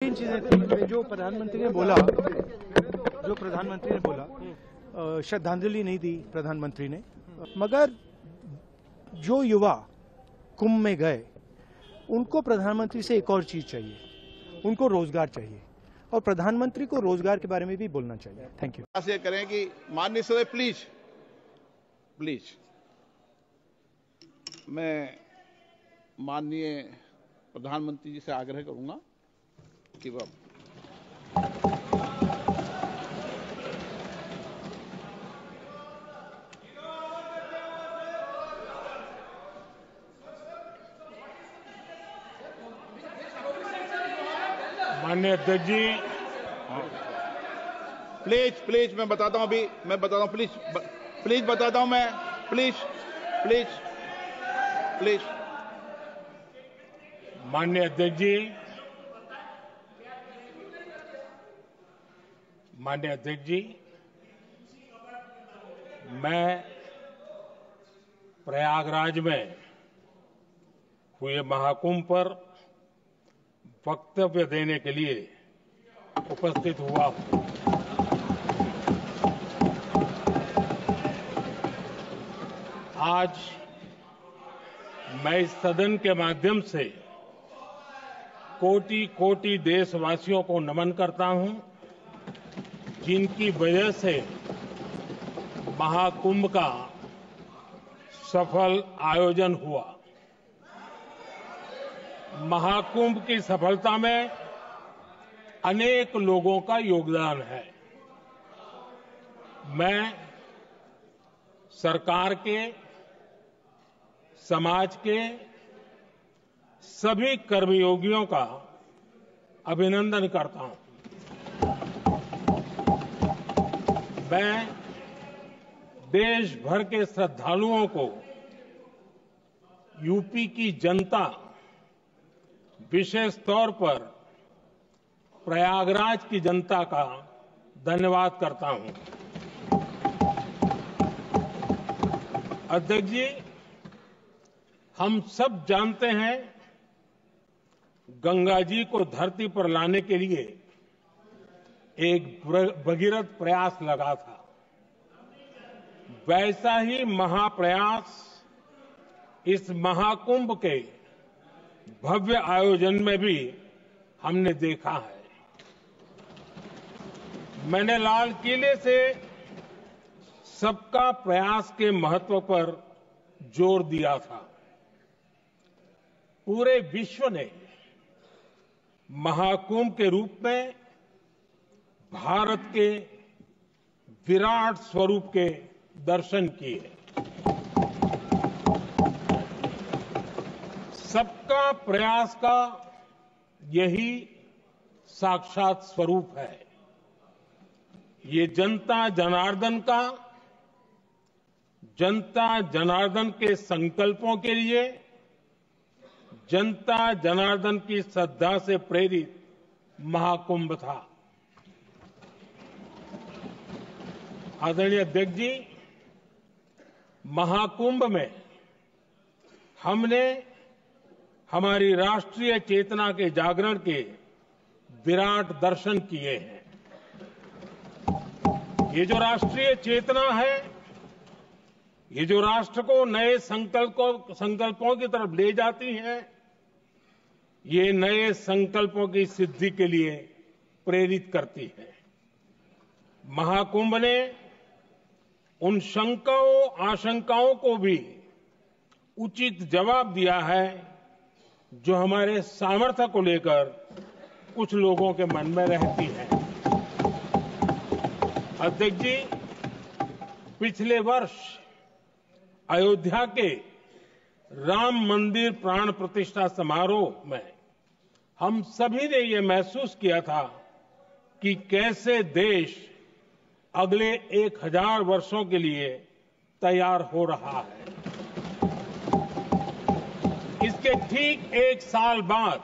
तीन चीजें थी जो प्रधानमंत्री ने बोला श्रद्धांजलि नहीं दी प्रधानमंत्री ने, मगर जो युवा कुंभ में गए उनको प्रधानमंत्री से एक और चीज चाहिए, उनको रोजगार चाहिए और प्रधानमंत्री को रोजगार के बारे में भी बोलना चाहिए। Thank you. ऐसे करें कि माननीय सदस्य प्लीज मैं माननीय प्रधानमंत्री जी से आग्रह करूंगा कि वह माननीय अध्यक्ष जी, प्लीज मैं बताता हूं, अभी मैं बताता हूं, प्लीज बताता हूं मैं, प्लीज माननीय अध्यक्ष जी, माननीय अध्यक्ष जी, मैं प्रयागराज में हुए महाकुंभ पर वक्तव्य देने के लिए उपस्थित हुआ हूं। आज मैं इस सदन के माध्यम से कोटि कोटि देशवासियों को नमन करता हूं, जिनकी वजह से महाकुंभ का सफल आयोजन हुआ। महाकुंभ की सफलता में अनेक लोगों का योगदान है। मैं सरकार के, समाज के सभी कर्मयोगियों का अभिनंदन करता हूं। मैं देश भर के श्रद्धालुओं को, यूपी की जनता, विशेष तौर पर प्रयागराज की जनता का धन्यवाद करता हूं। अध्यक्ष जी, हम सब जानते हैं गंगा जी को धरती पर लाने के लिए एक भगीरथ प्रयास लगा था। वैसा ही महाप्रयास इस महाकुंभ के भव्य आयोजन में भी हमने देखा है। मैंने लाल किले से सबका प्रयास के महत्व पर जोर दिया था। पूरे विश्व ने महाकुंभ के रूप में भारत के विराट स्वरूप के दर्शन किए। सबका प्रयास का यही साक्षात स्वरूप है। ये जनता जनार्दन के संकल्पों के लिए, जनता जनार्दन की श्रद्धा से प्रेरित महाकुंभ था। आदरणीय अध्यक्ष जी, महाकुंभ में हमने हमारी राष्ट्रीय चेतना के जागरण के विराट दर्शन किए हैं। ये जो राष्ट्रीय चेतना है, ये जो राष्ट्र को नए संकल्पों की तरफ ले जाती है, ये नए संकल्पों की सिद्धि के लिए प्रेरित करती है। महाकुंभ ने उन शंकाओं, आशंकाओं को भी उचित जवाब दिया है जो हमारे सामर्थ्य को लेकर कुछ लोगों के मन में रहती है। अध्यक्ष जी, पिछले वर्ष अयोध्या के राम मंदिर प्राण प्रतिष्ठा समारोह में हम सभी ने ये महसूस किया था कि कैसे देश अगले 1000 वर्षों के लिए तैयार हो रहा है। इसके ठीक 1 साल बाद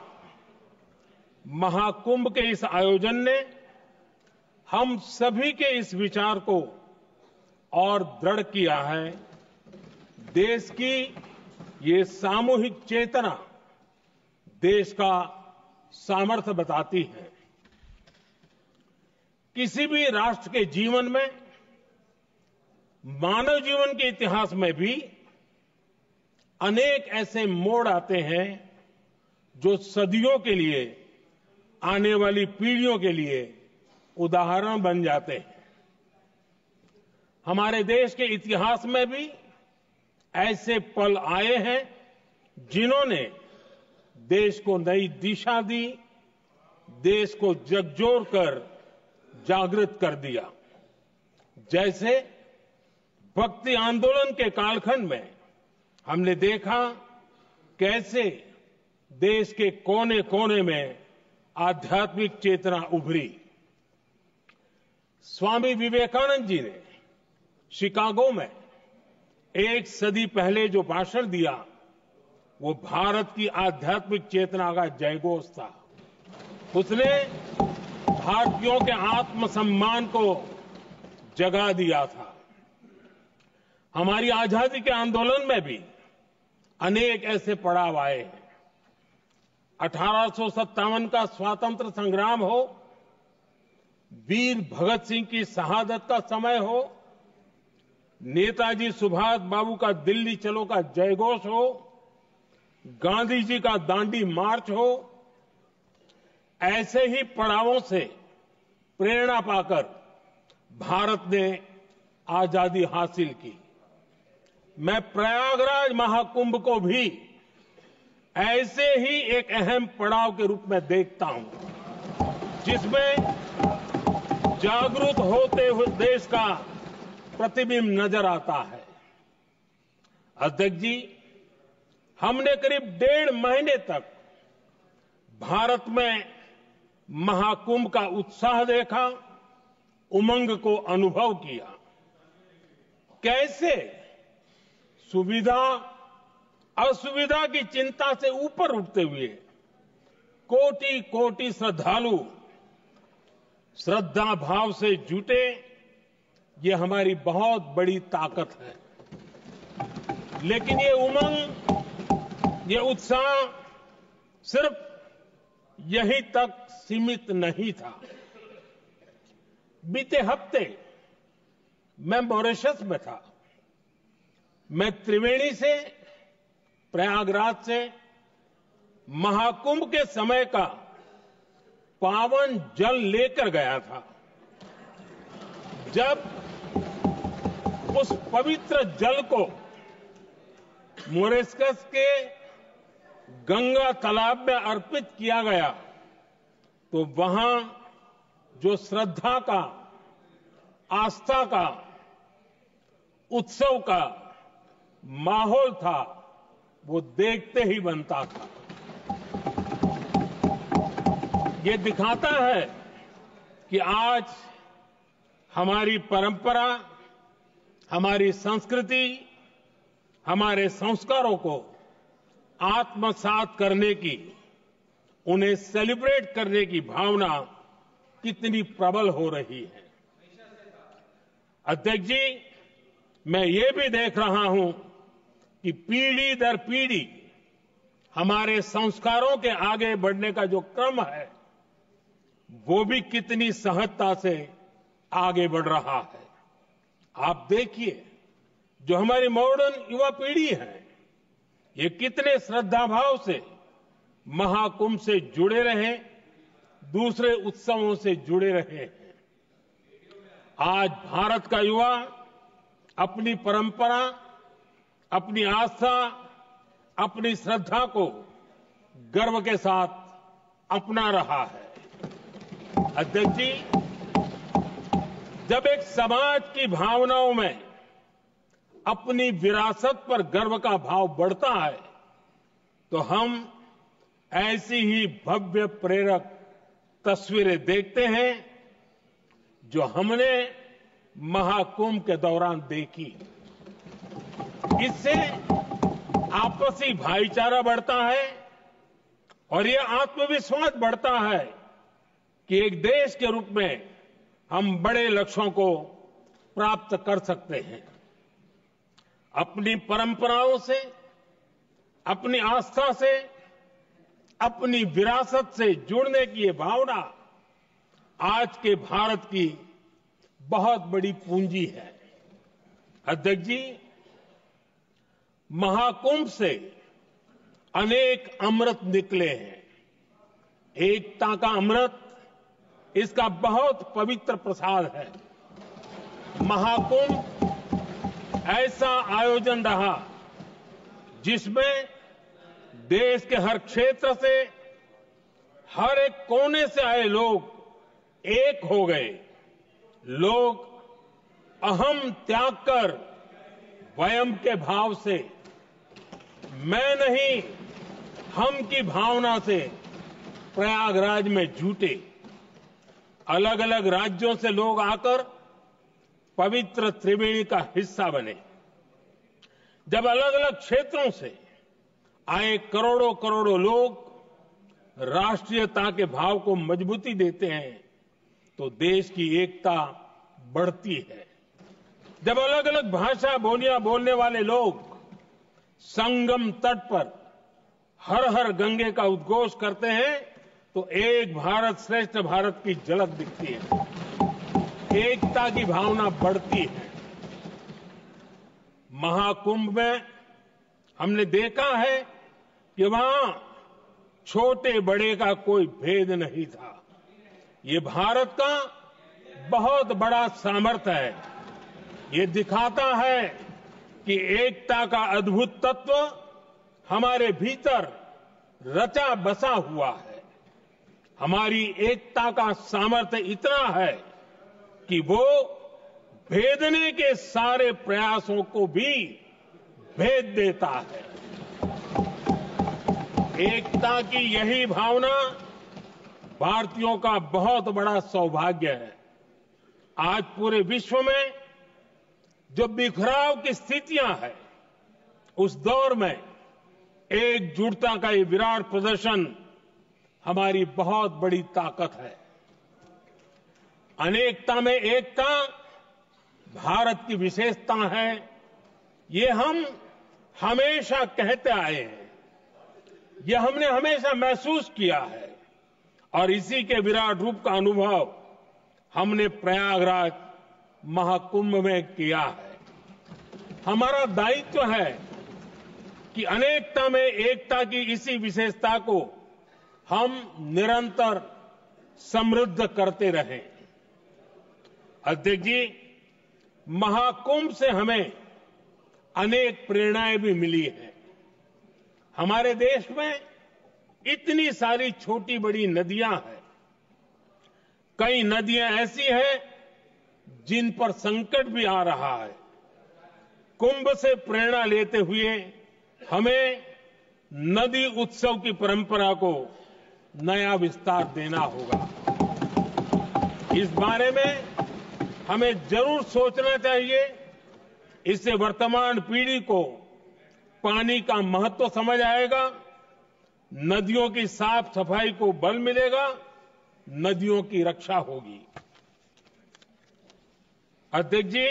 महाकुंभ के इस आयोजन ने हम सभी के इस विचार को और दृढ़ किया है। देश की ये सामूहिक चेतना देश का सामर्थ्य बताती है। किसी भी राष्ट्र के जीवन में, मानव जीवन के इतिहास में भी अनेक ऐसे मोड़ आते हैं जो सदियों के लिए, आने वाली पीढ़ियों के लिए उदाहरण बन जाते हैं। हमारे देश के इतिहास में भी ऐसे पल आए हैं जिन्होंने देश को नई दिशा दी, देश को झकझोर कर जागृत कर दिया। जैसे भक्ति आंदोलन के कालखंड में हमने देखा कैसे देश के कोने कोने में आध्यात्मिक चेतना उभरी। स्वामी विवेकानंद जी ने शिकागो में 1 सदी पहले जो भाषण दिया, वो भारत की आध्यात्मिक चेतना का जयघोष था। उसने भारतीयों के आत्मसम्मान को जगा दिया था। हमारी आजादी के आंदोलन में भी अनेक ऐसे पड़ाव आए हैं। 1857 का स्वातंत्र संग्राम हो, वीर भगत सिंह की शहादत का समय हो, नेताजी सुभाष बाबू का दिल्ली चलो का जयघोष हो, गांधी जी का दांडी मार्च हो, ऐसे ही पड़ावों से प्रेरणा पाकर भारत ने आजादी हासिल की। मैं प्रयागराज महाकुंभ को भी ऐसे ही एक अहम पड़ाव के रूप में देखता हूं, जिसमें जागरूक होते हुए देश का प्रतिबिंब नजर आता है। अध्यक्ष जी, हमने करीब 1.5 महीने तक भारत में महाकुंभ का उत्साह देखा, उमंग को अनुभव किया। कैसे सुविधा असुविधा की चिंता से ऊपर उठते हुए कोटि कोटि श्रद्धालु श्रद्धा भाव से जुटे, ये हमारी बहुत बड़ी ताकत है। लेकिन ये उमंग, ये उत्साह सिर्फ यहीं तक सीमित नहीं था। बीते हफ्ते मैं मॉरिशस में था। मैं त्रिवेणी से, प्रयागराज से महाकुंभ के समय का पावन जल लेकर गया था। जब उस पवित्र जल को मॉरिशस के गंगा तालाब में अर्पित किया गया, तो वहां जो श्रद्धा का, आस्था का, उत्सव का माहौल था, वो देखते ही बनता था। ये दिखाता है कि आज हमारी परंपरा, हमारी संस्कृति, हमारे संस्कारों को आत्मसात करने की, उन्हें सेलिब्रेट करने की भावना कितनी प्रबल हो रही है। अध्यक्ष जी, मैं ये भी देख रहा हूं कि पीढ़ी दर पीढ़ी हमारे संस्कारों के आगे बढ़ने का जो क्रम है, वो भी कितनी सहजता से आगे बढ़ रहा है। आप देखिए, जो हमारी मॉडर्न युवा पीढ़ी है, ये कितने श्रद्धाभाव से महाकुंभ से जुड़े रहे, दूसरे उत्सवों से जुड़े रहे हैं। आज भारत का युवा अपनी परंपरा, अपनी आस्था, अपनी श्रद्धा को गर्व के साथ अपना रहा है। अध्यक्ष जी, जब एक समाज की भावनाओं में अपनी विरासत पर गर्व का भाव बढ़ता है, तो हम ऐसी ही भव्य प्रेरक तस्वीरें देखते हैं जो हमने महाकुंभ के दौरान देखी। इससे आपसी भाईचारा बढ़ता है और ये आत्मविश्वास बढ़ता है कि एक देश के रूप में हम बड़े लक्ष्यों को प्राप्त कर सकते हैं। अपनी परंपराओं से, अपनी आस्था से, अपनी विरासत से जुड़ने की ये भावना आज के भारत की बहुत बड़ी पूंजी है। अध्यक्ष जी, महाकुंभ से अनेक अमृत निकले हैं। एकता का अमृत इसका बहुत पवित्र प्रसाद है। महाकुंभ ऐसा आयोजन रहा जिसमें देश के हर क्षेत्र से, हर एक कोने से आए लोग एक हो गए। लोग अहम त्याग कर वयम के भाव से, मैं नहीं हम की भावना से प्रयागराज में जुटे। अलग अलग राज्यों से लोग आकर पवित्र त्रिवेणी का हिस्सा बने। जब अलग अलग क्षेत्रों से आए करोड़ों करोड़ों लोग राष्ट्रीयता के भाव को मजबूती देते हैं तो देश की एकता बढ़ती है। जब अलग अलग भाषा बोलियां बोलने वाले लोग संगम तट पर हर हर गंगे का उद्घोष करते हैं तो एक भारत श्रेष्ठ भारत की झलक दिखती है। एकता की भावना बढ़ती है। महाकुंभ में हमने देखा है कि वहां छोटे बड़े का कोई भेद नहीं था। ये भारत का बहुत बड़ा सामर्थ्य है। ये दिखाता है कि एकता का अद्भुत तत्व हमारे भीतर रचा बसा हुआ है। हमारी एकता का सामर्थ्य इतना है कि वो भेदने के सारे प्रयासों को भी भेद देता है। एकता की यही भावना भारतीयों का बहुत बड़ा सौभाग्य है। आज पूरे विश्व में जो बिखराव की स्थितियां हैं, उस दौर में एकजुटता का ये विराट प्रदर्शन हमारी बहुत बड़ी ताकत है। अनेकता में एकता भारत की विशेषता है। ये हम हमेशा कहते आए हैं, ये हमने हमेशा महसूस किया है और इसी के विराट रूप का अनुभव हमने प्रयागराज महाकुंभ में किया है। हमारा दायित्व है कि अनेकता में एकता की इसी विशेषता को हम निरंतर समृद्ध करते रहें। अध्यक्ष जी, महाकुंभ से हमें अनेक प्रेरणाएं भी मिली हैं। हमारे देश में इतनी सारी छोटी बड़ी नदियां हैं। कई नदियां ऐसी हैं जिन पर संकट भी आ रहा है। कुंभ से प्रेरणा लेते हुए हमें नदी उत्सव की परंपरा को नया विस्तार देना होगा। इस बारे में हमें जरूर सोचना चाहिए। इससे वर्तमान पीढ़ी को पानी का महत्व समझ आएगा, नदियों की साफ सफाई को बल मिलेगा, नदियों की रक्षा होगी। अध्यक्ष जी,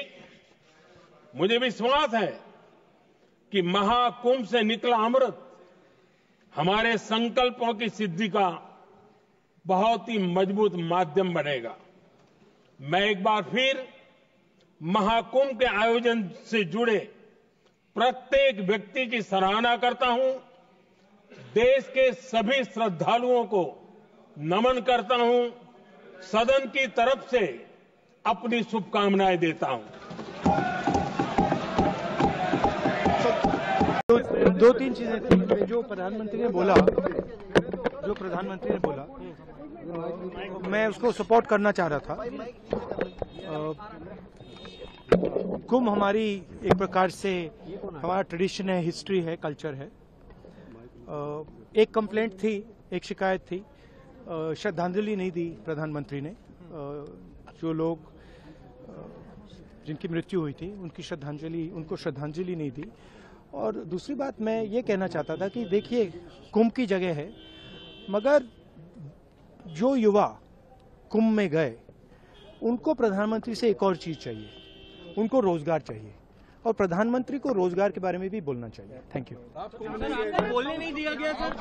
मुझे विश्वास है कि महाकुंभ से निकला अमृत हमारे संकल्पों की सिद्धि का बहुत ही मजबूत माध्यम बनेगा। मैं एक बार फिर महाकुंभ के आयोजन से जुड़े प्रत्येक व्यक्ति की सराहना करता हूं। देश के सभी श्रद्धालुओं को नमन करता हूं। सदन की तरफ से अपनी शुभकामनाएं देता हूं। दो तीन चीजें थी जो प्रधानमंत्री ने बोला, मैं उसको सपोर्ट करना चाह रहा था। कुंभ हमारी एक प्रकार से हमारा ट्रेडिशन है, हिस्ट्री है, कल्चर है। एक कंप्लेंट थी, एक शिकायत थी, श्रद्धांजलि नहीं दी प्रधानमंत्री ने। जो लोग जिनकी मृत्यु हुई थी उनको श्रद्धांजलि नहीं दी। और दूसरी बात मैं ये कहना चाहता था कि देखिए, कुंभ की जगह है, मगर जो युवा कुंभ में गए उनको प्रधानमंत्री से एक और चीज चाहिए, उनको रोजगार चाहिए। और प्रधानमंत्री को रोजगार के बारे में भी बोलना चाहिए। Thank you. आपको बोलने नहीं दिया गया सर,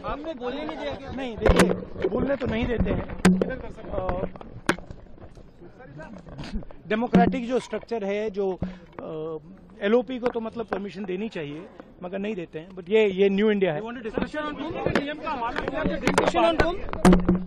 आपको बोलने नहीं दिया गया। नहीं, देखिए, बोलने तो नहीं देते हैं। डेमोक्रेटिक जो स्ट्रक्चर है, जो एलओपी को तो मतलब परमिशन देनी चाहिए, मगर नहीं देते हैं। बट ये न्यू इंडिया है। Discussion on